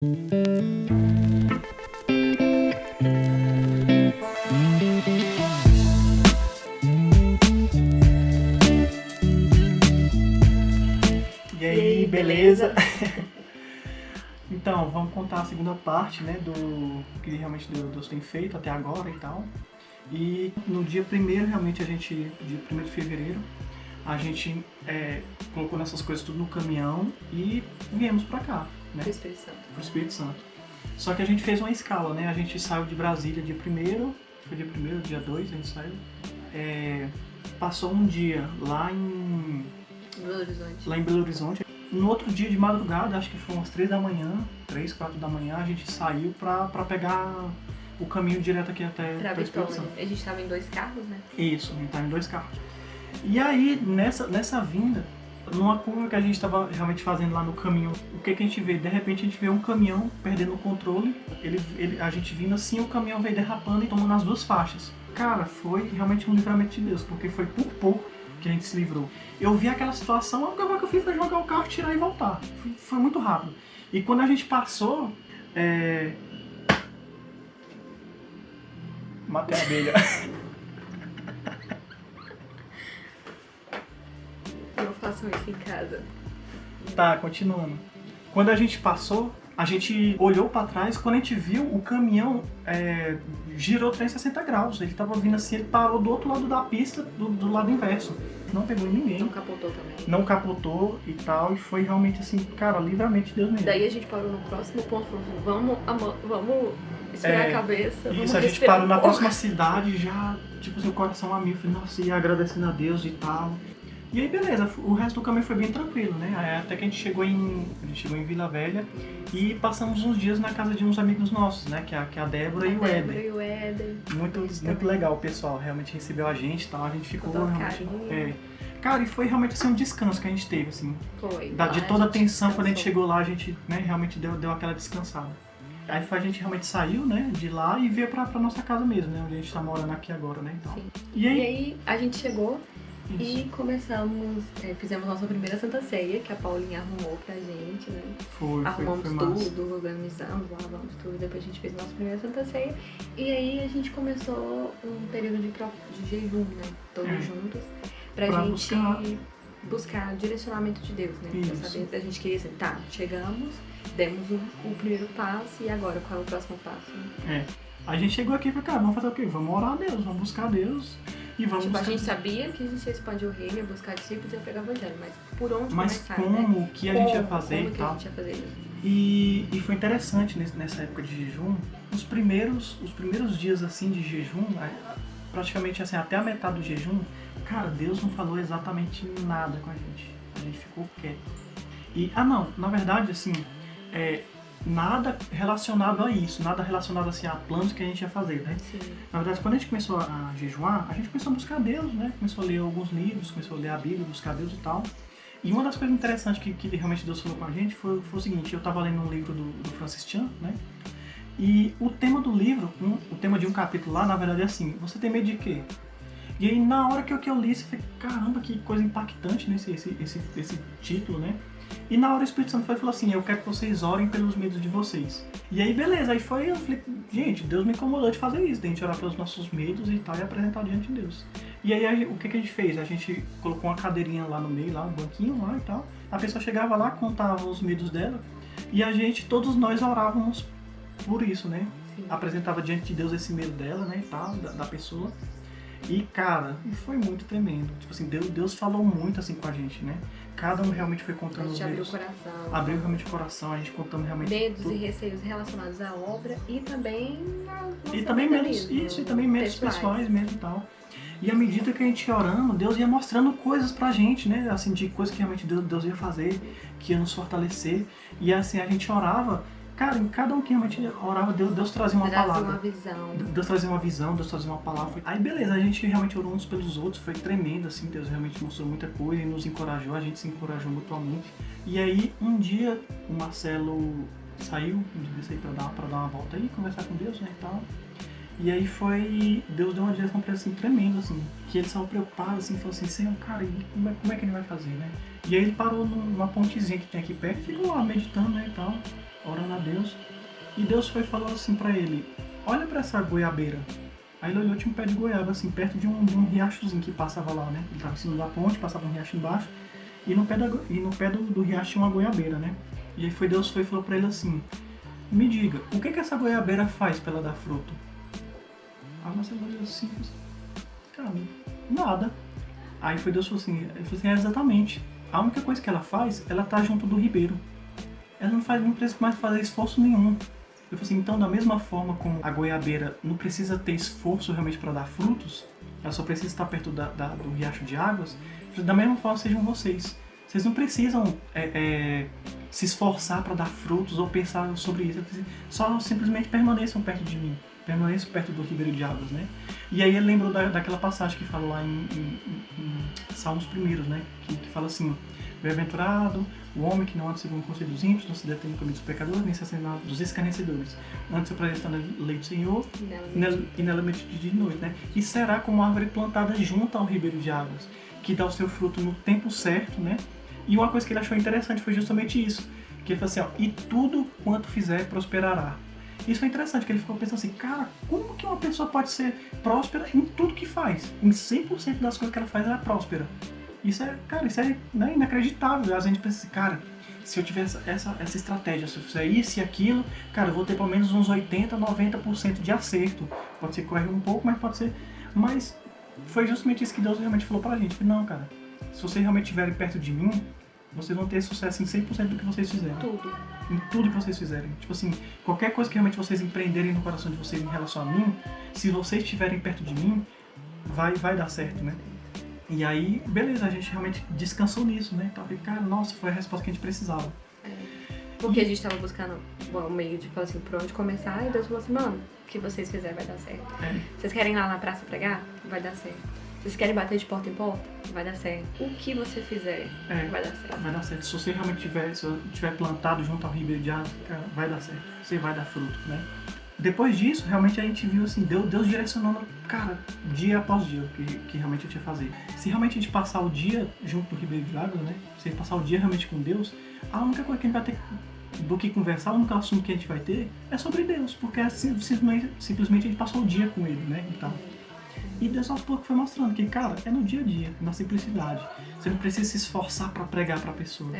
E aí, beleza? Então, vamos contar a segunda parte, né, do que realmente Deus tem feito até agora e tal. E no dia 1º, realmente, dia 1º de fevereiro, a gente colocou nessas coisas tudo no caminhão e viemos pra cá, né? Pro Espírito Santo. Pro Espírito Santo. Só que a gente fez uma escala, né? A gente saiu de Brasília dia 1º, foi dia 1º, dia 2 a gente saiu. Passou um dia lá em Belo Horizonte. No outro dia de madrugada, acho que foi umas 3 da manhã, 3, 4 da manhã, a gente saiu pra pegar o caminho direto aqui até o Espírito Santo. A gente tava em 2 carros, né? Isso, a gente tava em 2 carros. E aí, nessa vinda, numa curva que a gente estava realmente fazendo lá no caminho, o que a gente vê? De repente a gente vê um caminhão perdendo o controle, a gente vindo assim, o caminhão veio derrapando e tomando as 2 faixas. Cara, foi realmente um livramento de Deus, porque foi por pouco que a gente se livrou. Eu vi aquela situação, a única coisa que eu fiz foi jogar o carro, tirar e voltar. Foi muito rápido. E quando a gente passou, matei a abelha. Não façam isso em casa. Tá, continuando. Quando a gente passou, a gente olhou pra trás, quando a gente viu, o caminhão girou 360 graus. Ele tava vindo assim, ele parou do outro lado da pista, do lado inverso. Não pegou em ninguém. Não capotou também. Não capotou e tal, e foi realmente assim, cara, livramento de Deus mesmo. Daí a gente parou no próximo ponto, falou, vamos esfriar a cabeça. Isso, a gente parou na próxima cidade, já, tipo, seu coração a mil, falei, nossa, e agradecendo a Deus e tal. E aí, beleza, o resto do caminho foi bem tranquilo, né? Até que a gente chegou em Vila Velha e passamos uns dias na casa de uns amigos nossos, né? Que é a Débora e o Éder. Muito legal, o pessoal realmente recebeu a gente e tal, a gente ficou realmente... Cara, e foi realmente assim, um descanso que a gente teve, assim. Foi. De toda a tensão, quando a gente chegou lá, a gente, né, realmente deu aquela descansada. Aí a gente realmente saiu, né, de lá e veio pra nossa casa mesmo, né? Onde a gente tá morando aqui agora, né? Então. Sim. E aí a gente chegou. Isso. E começamos, fizemos nossa primeira Santa Ceia, que a Paulinha arrumou pra gente, né? Arrumamos tudo, organizamos, lavamos tudo, depois a gente fez nossa primeira Santa Ceia. E aí a gente começou um período de jejum, né? Todos juntos, pra gente buscar direcionamento de Deus, né? Pra saber, a gente queria assim, chegamos, demos o primeiro passo, e agora qual é o próximo passo? Né? A gente chegou aqui e falou, cara, vamos fazer o quê? Vamos orar a Deus, vamos buscar a Deus. E vamos a gente sabia que a gente ia expandir o reino, ia buscar discípulos e ia pregar o evangelho, mas por onde começar, como, né? Que a gente ia fazer e tal. E foi interessante nessa época de jejum, os primeiros dias assim de jejum, praticamente assim, até a metade do jejum, cara, Deus não falou exatamente nada com a gente ficou quieto. E, na verdade, assim, nada relacionado a isso, nada relacionado assim a planos que a gente ia fazer, né? Sim. Na verdade, quando a gente começou a jejuar, a gente começou a buscar Deus, né? Começou a ler alguns livros, começou a ler a Bíblia, buscar Deus e tal. E uma das coisas interessantes que realmente Deus falou com a gente foi o seguinte, eu tava lendo um livro do Francis Chan, né? E o tema do livro, o tema de um capítulo lá, na verdade é assim, você tem medo de quê? E aí na hora que eu li isso, eu falei, caramba, que coisa impactante, né? Esse título, né? E na hora o Espírito Santo falou assim, eu quero que vocês orem pelos medos de vocês. E aí beleza, aí eu falei, gente, Deus me incomodou de fazer isso, de a gente orar pelos nossos medos e tal, e apresentar diante de Deus. E aí o que a gente fez? A gente colocou uma cadeirinha lá no meio, lá, um banquinho lá e tal. A pessoa chegava lá, contava os medos dela, e todos nós orávamos por isso, né? Sim. Apresentava diante de Deus esse medo dela, né, e tal, da pessoa. E, cara, foi muito tremendo. Tipo assim, Deus falou muito assim com a gente, né? Cada um realmente foi contando os medos. Abriu realmente o coração, a gente contando realmente medos e receios relacionados à obra e também medos pessoais mesmo e tal. E à medida que a gente ia orando, Deus ia mostrando coisas pra gente, né? Assim, de coisas que realmente Deus ia fazer, que ia nos fortalecer. E assim, a gente orava. Cara, em cada um que realmente orava, Deus trazia uma palavra. Deus trazia uma visão, Deus trazia uma palavra. Aí beleza, a gente realmente orou uns pelos outros, foi tremendo, assim, Deus realmente mostrou muita coisa e nos encorajou, a gente se encorajou mutuamente. E aí, um dia, o Marcelo saiu, disse aí pra dar uma volta aí, conversar com Deus, né, e tal. E aí Deus deu uma direção pra ele, assim, tremenda, assim, que ele estava preocupado, assim, falou assim, Senhor, cara, e como é que ele vai fazer, né? E aí ele parou numa pontezinha que tem aqui perto, ficou lá meditando, né, e tal, orando a Deus. E Deus foi falando assim pra ele, olha pra essa goiabeira. Aí ele olhou, tinha um pé de goiaba, assim, perto de um riachozinho que passava lá, né? Ele tava em cima da ponte, passava um riacho embaixo, e no pé do riacho tinha uma goiabeira, né? E aí Deus foi e falou pra ele assim, me diga, o que essa goiabeira faz pra ela dar fruto? Aí você olhou assim, cara, nada. Aí Deus falou assim, exatamente. A única coisa que ela faz, ela tá junto do ribeiro. Ela não precisa mais fazer esforço nenhum. Eu falei assim, então da mesma forma como a goiabeira não precisa ter esforço realmente para dar frutos, ela só precisa estar perto do riacho de águas, da mesma forma sejam vocês. Vocês não precisam se esforçar para dar frutos ou pensar sobre isso. Só simplesmente permaneçam perto de mim. Permaneçam perto do ribeiro de águas, né? E aí ele lembrou daquela passagem que fala lá em Salmos primeiros, né? Que fala assim, bem-aventurado o homem que não anda segundo o conselho dos ímpios, não se detém no caminho dos pecadores, nem se assenta dos escarnecedores. Antes se apresenta na lei do Senhor e nela medita de dia e noite, né? E será como árvore plantada junto ao ribeiro de águas, que dá o seu fruto no tempo certo, né? E uma coisa que ele achou interessante foi justamente isso, que ele falou assim, ó, e tudo quanto fizer prosperará. Isso é interessante, que ele ficou pensando assim, cara, como que uma pessoa pode ser próspera em tudo que faz? Em 100% das coisas que ela faz, ela é próspera. Isso é né, inacreditável. Às vezes a gente pensa assim, cara, se eu tiver essa estratégia, se eu fizer isso e aquilo, cara, eu vou ter pelo menos uns 80%, 90% de acerto. Pode ser que corre um pouco, mas pode ser... Mas foi justamente isso que Deus realmente falou pra gente. Não, cara, se vocês realmente estiverem perto de mim, vocês vão ter sucesso em 100% do que vocês fizerem. Tudo. Em tudo que vocês fizerem. Tipo assim, qualquer coisa que realmente vocês empreenderem no coração de vocês em relação a mim, se vocês estiverem perto de mim, vai dar certo, né? E aí, beleza, a gente realmente descansou nisso, né? Então, cara, nossa, foi a resposta que a gente precisava. Porque a gente tava buscando o meio de falar assim, por onde começar, e Deus falou assim, mano, o que vocês fizerem vai dar certo. Vocês querem ir lá na praça pregar? Vai dar certo. Vocês querem bater de porta em porta? Vai dar certo. O que você fizer, vai dar certo. Vai dar certo. Se você realmente tiver plantado junto ao ribeiro de água, cara, vai dar certo. Você vai dar fruto, né? Depois disso, realmente a gente viu assim, Deus direcionando, cara, dia após dia, que realmente eu tinha que fazer. Se realmente a gente passar o dia junto do ribeiro de água, né? Se a gente passar o dia realmente com Deus, a única coisa que a gente vai ter do que conversar, o único assunto que a gente vai ter é sobre Deus, porque é simplesmente a gente passou o dia com Ele, né? Então, e Deus aos poucos foi mostrando que, cara, é no dia a dia, na simplicidade. Você não precisa se esforçar pra pregar pra pessoa.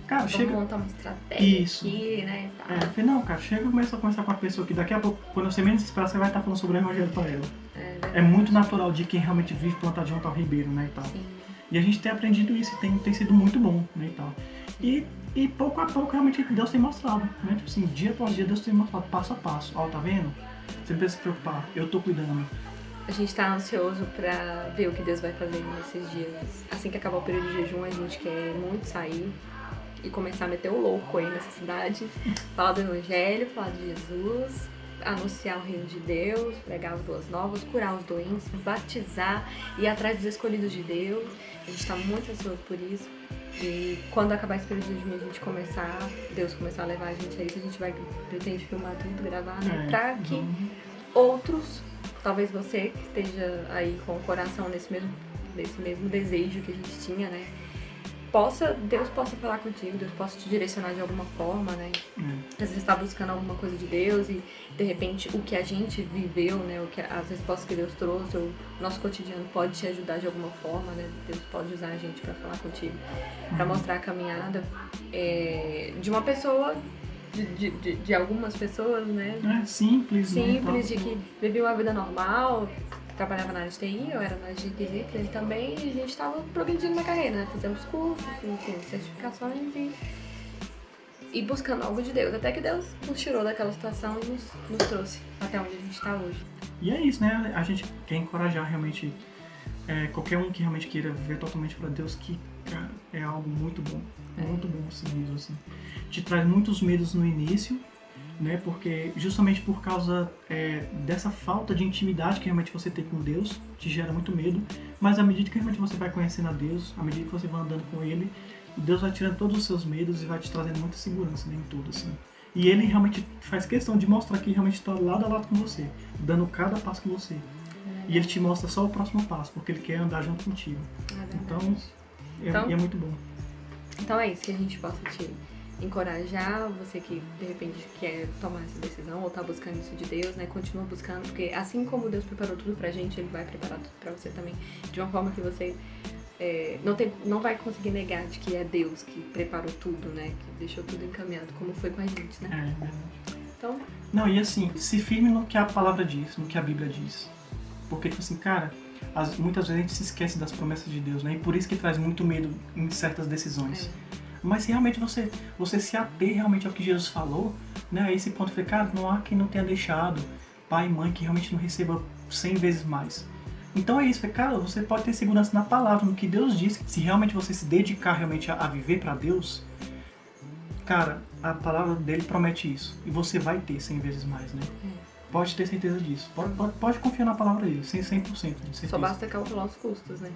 Cara, chega... montar uma estratégia isso. Aqui, né? Não, cara, chega e começa a conversar com a pessoa que daqui a pouco, quando você menos esperar, você vai estar falando sobre o evangelho pra ela. É muito natural de quem realmente vive plantado junto ao ribeiro, né, e tal. Sim. E a gente tem aprendido isso e tem sido muito bom, né, e tal. E pouco a pouco, realmente, Deus tem mostrado, né? Tipo assim, dia após dia, Deus tem mostrado, passo a passo. Ó, tá vendo? Você não precisa se preocupar, eu tô cuidando. A gente tá ansioso pra ver o que Deus vai fazer nesses dias. Assim que acabar o período de jejum, a gente quer muito sair e começar a meter o louco aí nessa cidade. Falar do Evangelho, falar de Jesus, anunciar o reino de Deus, pregar as boas novas, curar os doentes, batizar, ir atrás dos escolhidos de Deus. A gente tá muito ansioso por isso. E quando acabar esse período de jejum, a gente Deus começar a levar a gente a isso, a gente pretende filmar tudo, gravar, né? Pra que outros... Talvez você que esteja aí com o coração nesse mesmo desejo que a gente tinha, né? Deus possa falar contigo, Deus possa te direcionar de alguma forma, né? Às vezes você está buscando alguma coisa de Deus e, de repente, o que a gente viveu, né? As respostas que Deus trouxe, o nosso cotidiano pode te ajudar de alguma forma, né? Deus pode usar a gente para falar contigo, para mostrar a caminhada de uma pessoa... De algumas pessoas, né? Simples, de que vivia uma vida normal, trabalhava na área de TI, eu era na área de requisitos, ele também, e a gente estava progredindo na carreira, né? Fizemos cursos, enfim, certificações e buscando algo de Deus, até que Deus nos tirou daquela situação e nos trouxe até onde a gente está hoje. E é isso, né? A gente quer encorajar realmente qualquer um que realmente queira viver totalmente para Deus, que, cara, é algo muito bom. Muito bom assim mesmo, assim. Te traz muitos medos no início, né? Porque justamente por causa dessa falta de intimidade que realmente você tem com Deus, te gera muito medo. Mas à medida que realmente você vai conhecendo a Deus, à medida que você vai andando com Ele, Deus vai tirando todos os seus medos e vai te trazendo muita segurança, né, em tudo, assim. E ele realmente faz questão de mostrar que realmente está lado a lado com você, dando cada passo com você. E ele te mostra só o próximo passo, porque ele quer andar junto contigo. Então, é muito bom. Então é isso, que a gente possa te encorajar, você que de repente quer tomar essa decisão ou tá buscando isso de Deus, né? Continua buscando, porque assim como Deus preparou tudo pra gente, Ele vai preparar tudo pra você também, de uma forma que você não vai conseguir negar de que é Deus que preparou tudo, né? Que deixou tudo encaminhado, como foi com a gente, né? É verdade. Então... Não, e assim, se firme no que a palavra diz, no que a Bíblia diz. Porque, tipo assim, cara, muitas vezes a gente se esquece das promessas de Deus, né? E por isso que traz muito medo em certas decisões. Mas se realmente você se ater realmente ao que Jesus falou, né? A esse ponto, cara, não há quem não tenha deixado pai e mãe que realmente não receba 100 vezes mais. Então é isso, cara, você pode ter segurança na palavra, no que Deus diz. Se realmente você se dedicar realmente a viver para Deus, cara, a palavra dele promete isso. E você vai ter 100 vezes mais, né? Pode ter certeza disso. Pode confiar na palavra dele, 100% de certeza. Só basta calcular os custos, né?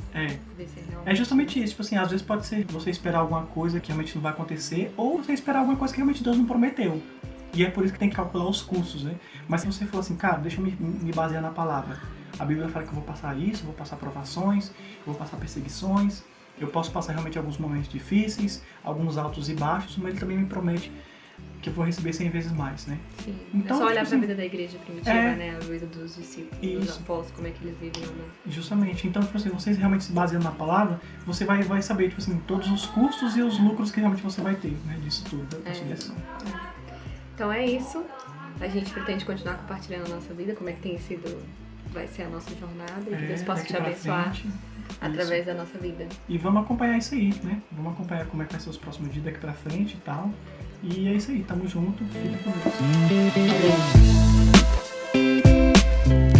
É justamente isso. Tipo assim, às vezes pode ser você esperar alguma coisa que realmente não vai acontecer, ou você esperar alguma coisa que realmente Deus não prometeu. E é por isso que tem que calcular os custos, né? Mas se você for assim, cara, deixa eu me basear na palavra. A Bíblia fala que eu vou passar isso, eu vou passar provações, eu vou passar perseguições, eu posso passar realmente alguns momentos difíceis, alguns altos e baixos, mas ele também me promete que eu vou receber 100 vezes mais, né? Sim. Então, é só olhar tipo, pra vida da igreja primitiva, né? A vida dos discípulos, dos apóstolos, como é que eles viviam, né? Justamente. Então, tipo assim, vocês realmente se baseando na palavra, você vai saber, tipo assim, todos os custos e os lucros que realmente você vai ter, né? Disso tudo, da sua decisão. Então é isso. A gente pretende continuar compartilhando a nossa vida, como é que tem sido, vai ser a nossa jornada, e que Deus possa te abençoar através da nossa vida. E vamos acompanhar isso aí, né? Vamos acompanhar como é que vai ser os próximos dias daqui pra frente e tal. E é isso aí, tamo junto, fique com Deus.